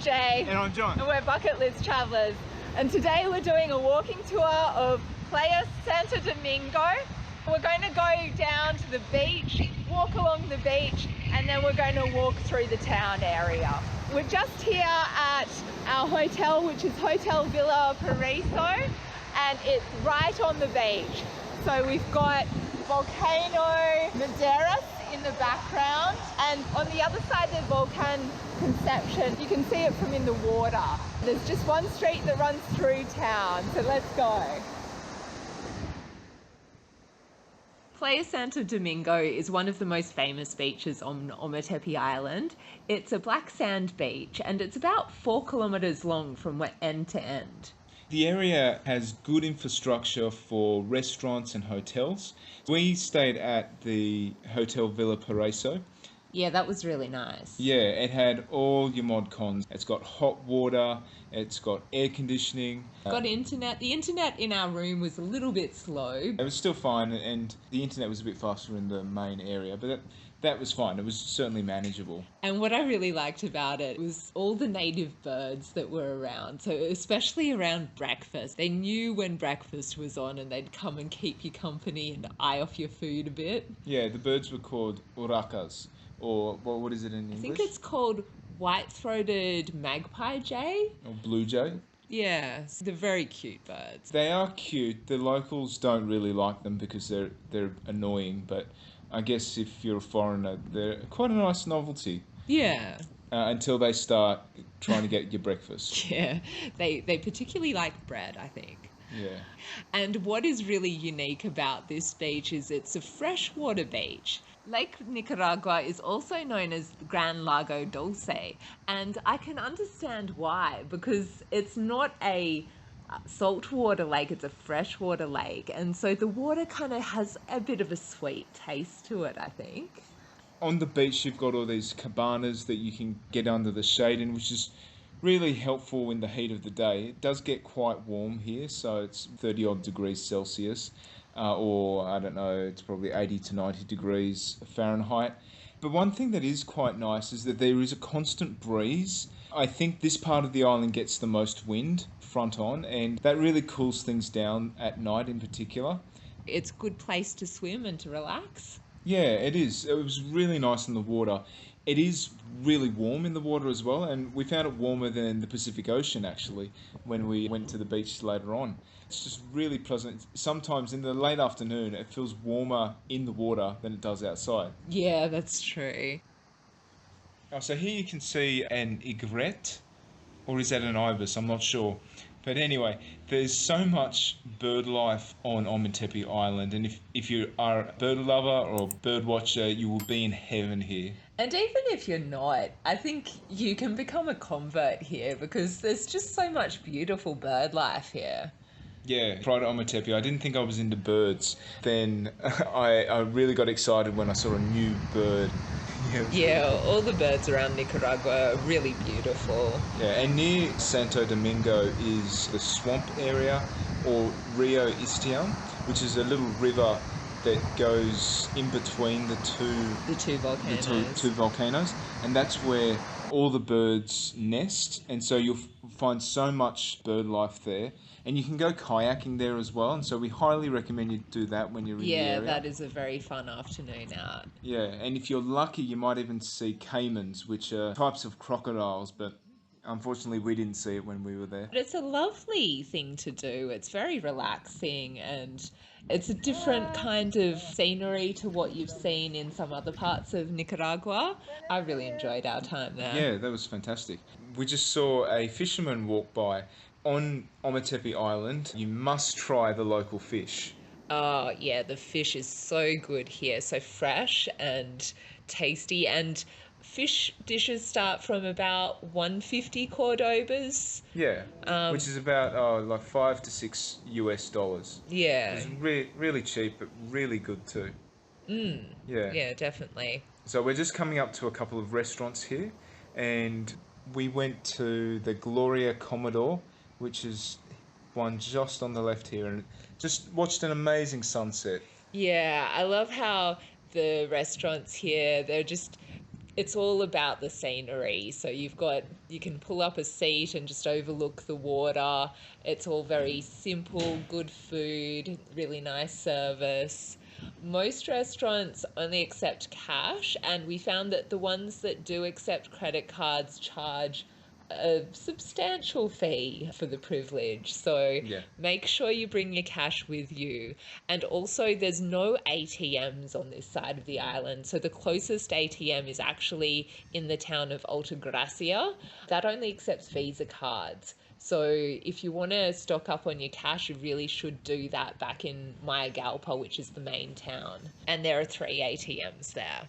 Jay. And I'm John. And we're Bucket List Travellers. And today we're doing a walking tour of Playa Santo Domingo. We're going to go down to the beach, walk along the beach, and then we're going to walk through the town area. We're just here at our hotel, which is Hotel Villa Paraiso, and it's right on the beach. So we've got Volcano Madeiras in the background, and on the other side there's Volcan Conception. You can see it from in the water. There's just one street that runs through town, so let's go. Playa Santo Domingo is one of the most famous beaches on Ometepe Island. It's a black sand beach and it's about 4 kilometres long from end to end. The area has good infrastructure for restaurants and hotels. We stayed at the Hotel Villa Paraiso. Yeah, that was really nice. Yeah, it had all your mod cons. It's got hot water, it's got air conditioning. Got internet. The internet in our room was a little bit slow. It was still fine, and the internet was a bit faster in the main area, but that was fine. It was certainly manageable. And what I really liked about it was all the native birds that were around. So especially around breakfast. They knew when breakfast was on and they'd come and keep you company and eye off your food a bit. Yeah, the birds were called urracas, or what is it in English? I think it's called white-throated magpie jay. Or blue jay. Yeah, so they're very cute birds. They are cute. The locals don't really like them because they're annoying, but I guess if you're a foreigner, they're quite a nice novelty. Yeah. Until they start trying to get your breakfast. Yeah, they particularly like bread, I think. Yeah. And what is really unique about this beach is it's a freshwater beach. Lake Nicaragua is also known as Gran Lago Dulce, and I can understand why, because it's not a saltwater lake, it's a freshwater lake, and so the water kind of has a bit of a sweet taste to it, I think. On the beach, you've got all these cabanas that you can get under the shade in, which is really helpful in the heat of the day. It does get quite warm here, so it's 30 odd degrees Celsius, or I don't know, it's probably 80 to 90 degrees Fahrenheit. But one thing that is quite nice is that there is a constant breeze. I think this part of the island gets the most wind front on, and that really cools things down at night in particular. It's a good place to swim and to relax. Yeah, it is. It was really nice in the water. It is really warm in the water as well, and we found it warmer than the Pacific Ocean, actually, when we went to the beach later on. It's just really pleasant. Sometimes in the late afternoon, it feels warmer in the water than it does outside. Yeah, that's true. Oh, so here you can see an egret, or is that an ibis? I'm not sure. But anyway, there's so much bird life on Ometepe Island, and if you are a bird lover or a bird watcher, you will be in heaven here. And even if you're not, I think you can become a convert here because there's just so much beautiful bird life here. Yeah, prior to Ometepe, I didn't think I was into birds. Then I really got excited when I saw a new bird. Yeah, all the birds around Nicaragua are really beautiful. Yeah, and near Santo Domingo is the swamp area, or Rio Istiam, which is a little river that goes in between the two volcanoes, and that's where all the birds nest, and so you'll find so much bird life there. And you can go kayaking there as well, and so we highly recommend you do that when you're in the area. Yeah, that is a very fun afternoon out. Yeah, and if you're lucky, you might even see caimans, which are types of crocodiles, but unfortunately we didn't see it when we were there. But it's a lovely thing to do. It's very relaxing and it's a different kind of scenery to what you've seen in some other parts of Nicaragua. I really enjoyed our time there. Yeah, that was fantastic. We just saw a fisherman walk by. On Ometepe Island, you must try the local fish. Oh, yeah, the fish is so good here. So fresh and tasty. And fish dishes start from about 150 Cordobas. Yeah, which is about like $5 to $6 US. Yeah. It's really cheap, but really good too. Yeah, definitely. So we're just coming up to a couple of restaurants here, and we went to the Gloria Commodore, which is one just on the left here, and just watched an amazing sunset. Yeah, I love how the restaurants here, they're just It's all about the scenery. So you can pull up a seat and just overlook the water. It's all very simple, good food, really nice service. Most restaurants only accept cash, and we found that the ones that do accept credit cards charge a substantial fee for the privilege. So Yeah. make sure you bring your cash with you. And also, there's no ATMs on this side of the island. So the closest ATM is actually in the town of Altagracia. That only accepts Visa cards. So if you want to stock up on your cash, you really should do that back in Mayagalpa, which is the main town. And there are 3 ATMs there.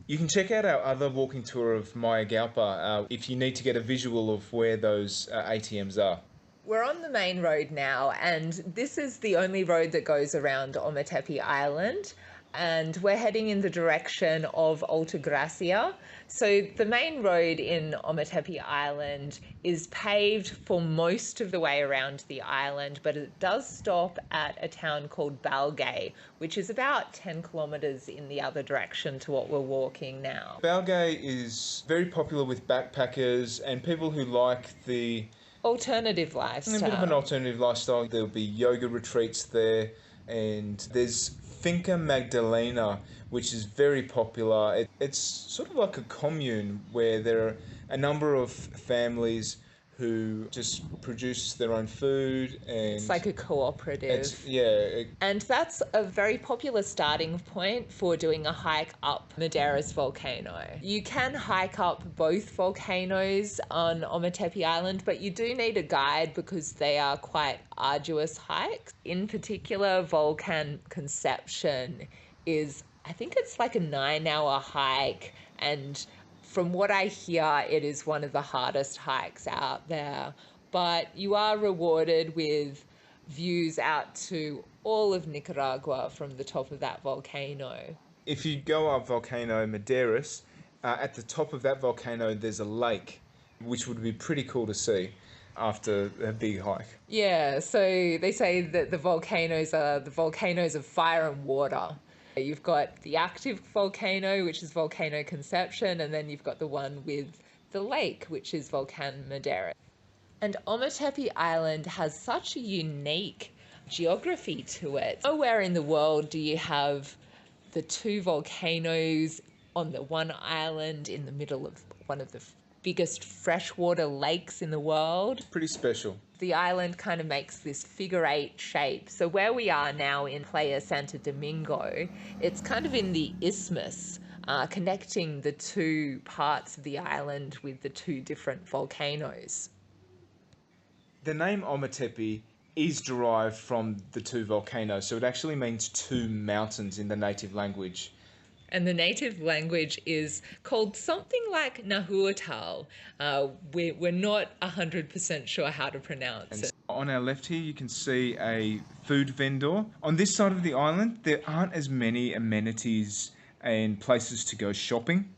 You can check out our other walking tour of Mayagalpa if you need to get a visual of where those ATMs are. We're on the main road now, and this is the only road that goes around Ometepe Island. And we're heading in the direction of Altagracia. So the main road in Ometepe Island is paved for most of the way around the island, but it does stop at a town called Balgay, which is about 10 kilometres in the other direction to what we're walking now. Balgay is very popular with backpackers and people who like the Alternative a lifestyle. bit of an alternative lifestyle. There'll be yoga retreats there, and there's Finca Magdalena, which is very popular. It's sort of like a commune where there are a number of families who just produce their own food, and It's like a cooperative. And that's a very popular starting point for doing a hike up Madeiras volcano. You can hike up both volcanoes on Ometepe Island, but you do need a guide because they are quite arduous hikes. In particular, Volcan Conception is, I think it's like a 9-hour hike, and from what I hear, it is one of the hardest hikes out there. But you are rewarded with views out to all of Nicaragua from the top of that volcano. If you go up Volcano Madeiras, at the top of that volcano there's a lake, which would be pretty cool to see after a big hike. Yeah, so they say that the volcanoes are the volcanoes of fire and water. You've got the active volcano, which is Volcano Conception, and then you've got the one with the lake, which is Volcan Madeira. And Ometepe Island has such a unique geography to it. Nowhere in the world do you have the 2 volcanoes on the one island in the middle of one of the biggest freshwater lakes in the world. Pretty special. The island kind of makes this figure-8 shape. So where we are now in Playa Santo Domingo, it's kind of in the isthmus, connecting the 2 parts of the island with the 2 different volcanoes. The name Ometepe is derived from the 2 volcanoes, so it actually means 2 mountains in the native language. And the native language is called something like Nahuatl. We're not 100% sure how to pronounce it. On our left here, you can see a food vendor. On this side of the island, there aren't as many amenities and places to go shopping.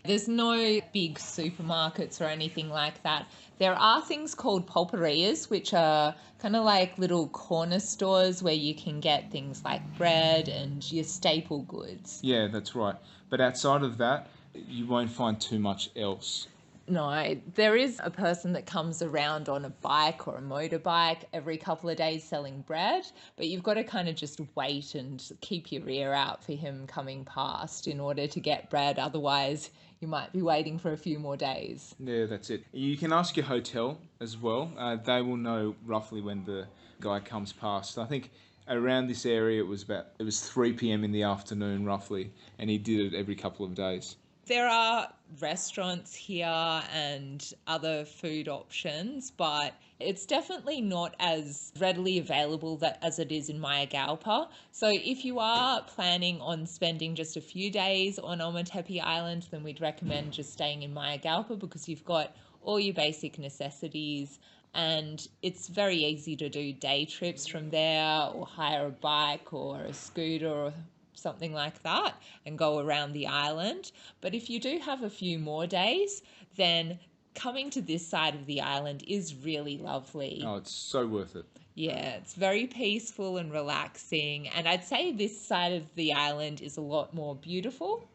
There's no big supermarkets or anything like that. There are things called pulperias, which are kind of like little corner stores where you can get things like bread and your staple goods. Yeah, that's right. But outside of that, you won't find too much else. No, there is a person that comes around on a bike or a motorbike every couple of days selling bread, but you've got to kind of just wait and keep your ear out for him coming past in order to get bread. Otherwise, you might be waiting for a few more days. Yeah, that's it. You can ask your hotel as well. They will know roughly when the guy comes past. I think around this area it was 3 p.m. in the afternoon roughly, and he did it every couple of days. There are restaurants here and other food options, but it's definitely not as readily available as it is in Mayagalpa. So if you are planning on spending just a few days on Ometepe Island, then we'd recommend just staying in Mayagalpa because you've got all your basic necessities, and it's very easy to do day trips from there or hire a bike or a scooter or something like that and go around the island. But if you do have a few more days, then coming to this side of the island is really lovely. Oh, it's so worth it. Yeah, it's very peaceful and relaxing, and I'd say this side of the island is a lot more beautiful.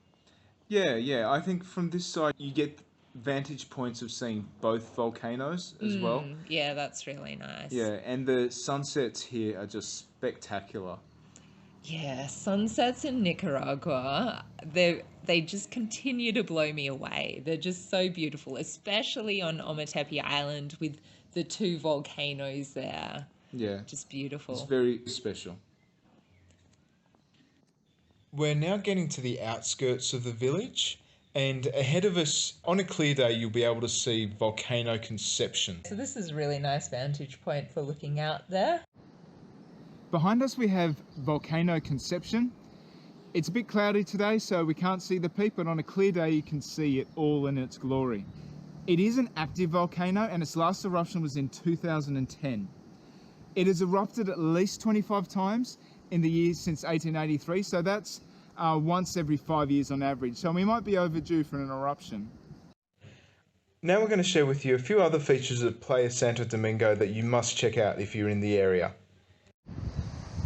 Yeah. I think from this side you get vantage points of seeing both volcanoes as well. Yeah, that's really nice. Yeah, and the sunsets here are just spectacular. Yeah, sunsets in Nicaragua, they just continue to blow me away. They're just so beautiful, especially on Ometepe Island with the two volcanoes there. Yeah, Just it's beautiful. very special. We're now getting to the outskirts of the village, and ahead of us, on a clear day, you'll be able to see Volcano Conception. So this is a really nice vantage point for looking out there. Behind us, we have Volcano Conception. It's a bit cloudy today, so we can't see the peak, but on a clear day, you can see it all in its glory. It is an active volcano, and its last eruption was in 2010. It has erupted at least 25 times in the years since 1883, so that's once every 5 years on average. So we might be overdue for an eruption. Now we're going to share with you a few other features of Playa Santo Domingo that you must check out if you're in the area.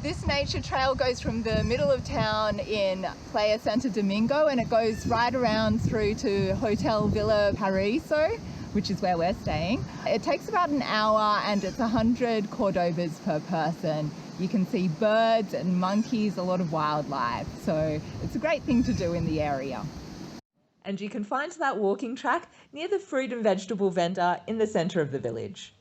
This nature trail goes from the middle of town in Playa Santo Domingo, and it goes right around through to Hotel Villa Paraíso, which is where we're staying. It takes about an hour and it's 100 Cordobas per person. You can see birds and monkeys, a lot of wildlife. So it's a great thing to do in the area. And you can find that walking track near the fruit and vegetable vendor in the centre of the village.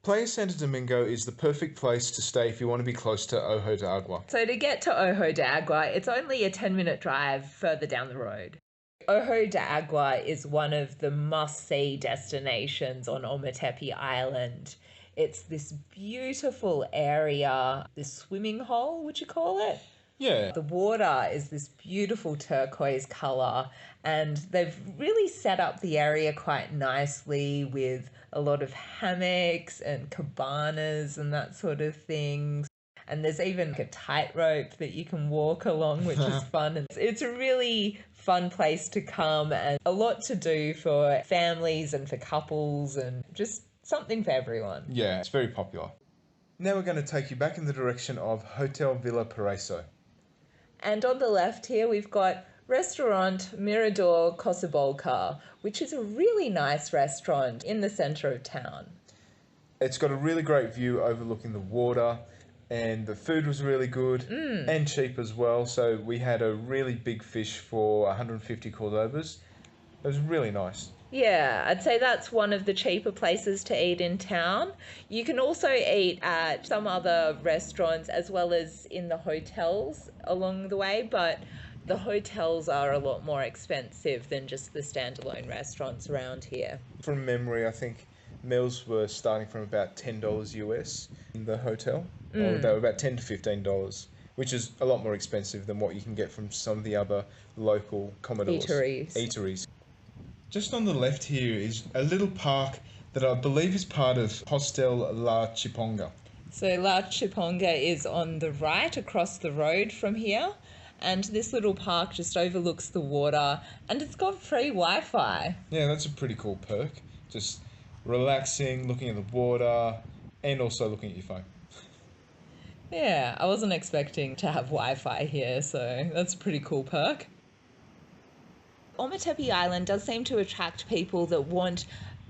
Playa Santo Domingo is the perfect place to stay if you want to be close to Ojo de Agua. So to get to Ojo de Agua, it's only a 10-minute drive further down the road. Ojo de Agua is one of the must-see destinations on Ometepe Island. It's this beautiful area, this swimming hole, would you call it? Yeah. The water is this beautiful turquoise colour, and they've really set up the area quite nicely with a lot of hammocks and cabanas and that sort of thing. And there's even a tightrope that you can walk along, which is fun. And it's a really fun place to come, and a lot to do for families and for couples, and just something for everyone. Yeah, it's very popular. Now we're going to take you back in the direction of Hotel Villa Paraíso. And on the left here, we've got Restaurant Mirador Cosabolca, which is a really nice restaurant in the centre of town. It's got a really great view overlooking the water, and the food was really good and cheap as well. So we had a really big fish for 150 Cordobas. It was really nice. Yeah, I'd say that's one of the cheaper places to eat in town. You can also eat at some other restaurants as well as in the hotels along the way, but the hotels are a lot more expensive than just the standalone restaurants around here. From memory, I think meals were starting from about $10 US in the hotel. Or they were about $10 to $15, which is a lot more expensive than what you can get from some of the other local Commodores. Eateries. Just on the left here is a little park that I believe is part of Hostel La Chiponga. So La Chiponga is on the right across the road from here, and this little park just overlooks the water, and it's got free Wi-Fi. Yeah, that's a pretty cool perk. Just relaxing, looking at the water, and also looking at your phone. Yeah, I wasn't expecting to have Wi-Fi here, so that's a pretty cool perk. Ometepe Island does seem to attract people that want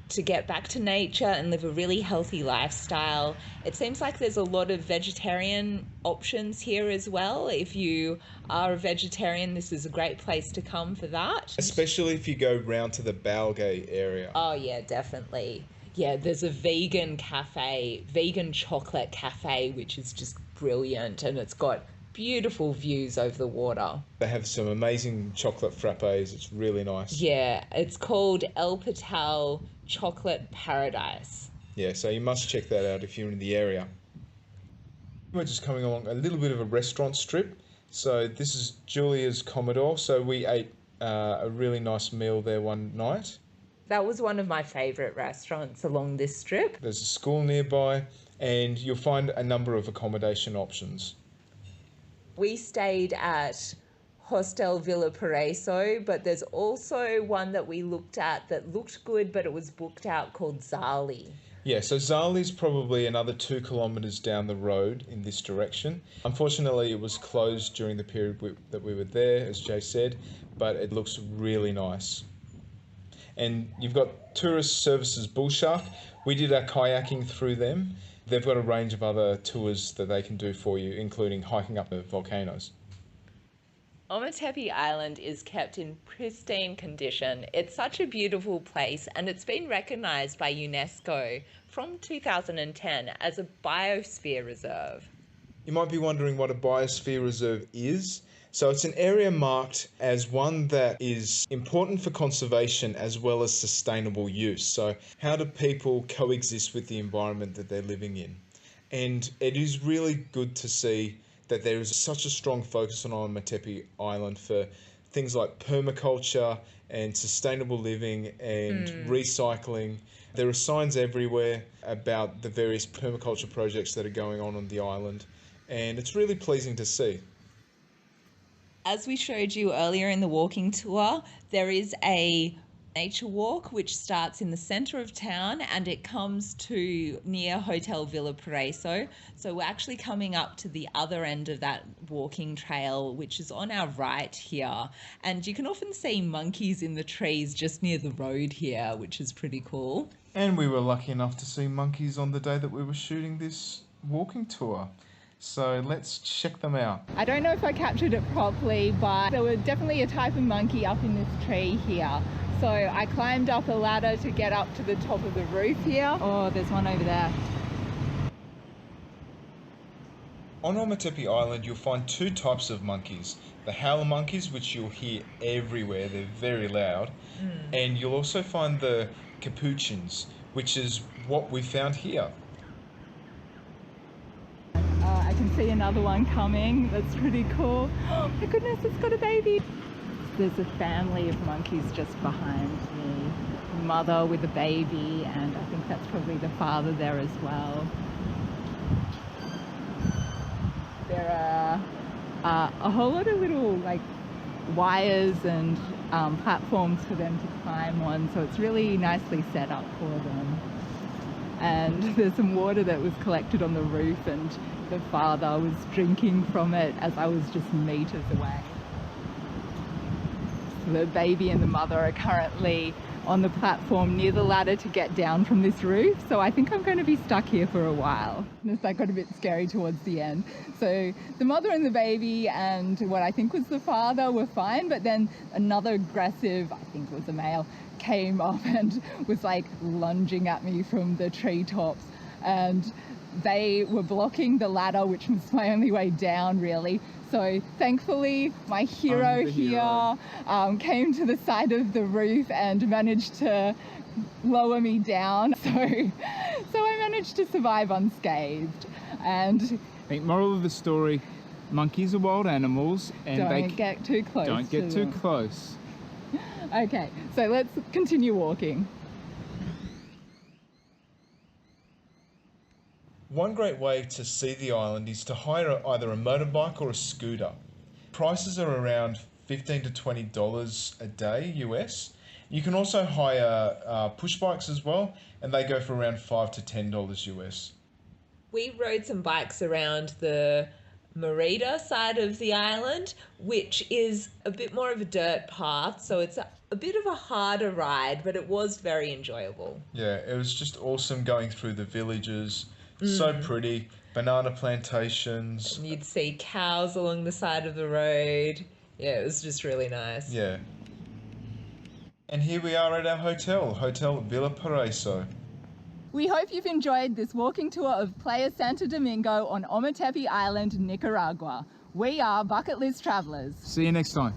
to get back to nature and live a really healthy lifestyle. It seems like there's a lot of vegetarian options here as well. If you are a vegetarian, this is a great place to come for that. Especially if you go round to the Balgay area. Oh yeah, definitely. Yeah, there's a vegan cafe, vegan chocolate cafe, which is just brilliant, and it's got beautiful views over the water. They have some amazing chocolate frappes. It's really nice. Yeah, it's called El Patal Chocolate Paradise. Yeah, so you must check that out if you're in the area. We're just coming along a little bit of a restaurant strip. So this is Julia's Commodore. So we ate a really nice meal there one night. That was one of my favourite restaurants along this strip. There's a school nearby, and you'll find a number of accommodation options. We stayed at Hostel Villa Paraíso, but there's also one that we looked at that looked good, but it was booked out, called Zali. Yeah, so Zali's probably another 2 kilometres down the road in this direction. Unfortunately, it was closed during the period that we were there, as Jay said, but it looks really nice. And you've got Tourist Services Bullshark. We did our kayaking through them. They've got a range of other tours that they can do for you, including hiking up the volcanoes. Ometepe Island is kept in pristine condition. It's such a beautiful place, and it's been recognised by UNESCO from 2010 as a biosphere reserve. You might be wondering what a biosphere reserve is. So it's an area marked as one that is important for conservation as well as sustainable use. So how do people coexist with the environment that they're living in? And it is really good to see that there is such a strong focus on Ometepe Island for things like permaculture and sustainable living and recycling. There are signs everywhere about the various permaculture projects that are going on the island, and it's really pleasing to see. As we showed you earlier in the walking tour, there is a nature walk which starts in the centre of town and it comes to near Hotel Villa Paraiso. So we're actually coming up to the other end of that walking trail, which is on our right here. And you can often see monkeys in the trees just near the road here, which is pretty cool. And we were lucky enough to see monkeys on the day that we were shooting this walking tour. So let's check them out. I don't know if I captured it properly, but there was definitely a type of monkey up in this tree here. So I climbed up a ladder to get up to the top of the roof here. Oh, there's one over there. On Ometepe Island, you'll find 2 types of monkeys. The howler monkeys, which you'll hear everywhere, they're very loud. And you'll also find the capuchins, which is what we found here. I can see another one coming. That's pretty cool. Oh my goodness, it's got a baby. There's a family of monkeys just behind me. Mother with a baby, and I think that's probably the father there as well. There are a whole lot of little wires and platforms for them to climb on, so it's really nicely set up for them. And there's some water that was collected on the roof, and the father was drinking from it as I was just meters away. The baby and the mother are currently on the platform near the ladder to get down from this roof, so I think I'm going to be stuck here for a while. That got a bit scary towards the end. So the mother and the baby and what I think was the father were fine, but then another aggressive, I think it was a male, came up and was lunging at me from the treetops, and they were blocking the ladder, which was my only way down really. So thankfully my hero here came to the side of the roof and managed to lower me down. So I managed to survive unscathed. And I think moral of the story, monkeys are wild animals and don't get too close. Don't get too close. Okay, so let's continue walking. One great way to see the island is to hire either a motorbike or a scooter. Prices are around $15 to $20 a day US. You can also hire push bikes as well, and they go for around $5 to $10 US. We rode some bikes around the Merida side of the island, which is a bit more of a dirt path, so it's a bit of a harder ride, but it was very enjoyable. Yeah, it was just awesome going through the villages. So pretty. Banana plantations. And you'd see cows along the side of the road. Yeah, it was just really nice. Yeah. And here we are at our hotel, Hotel Villa Paraiso. We hope you've enjoyed this walking tour of Playa Santo Domingo on Ometepe Island, Nicaragua. We are Bucket List Travellers. See you next time.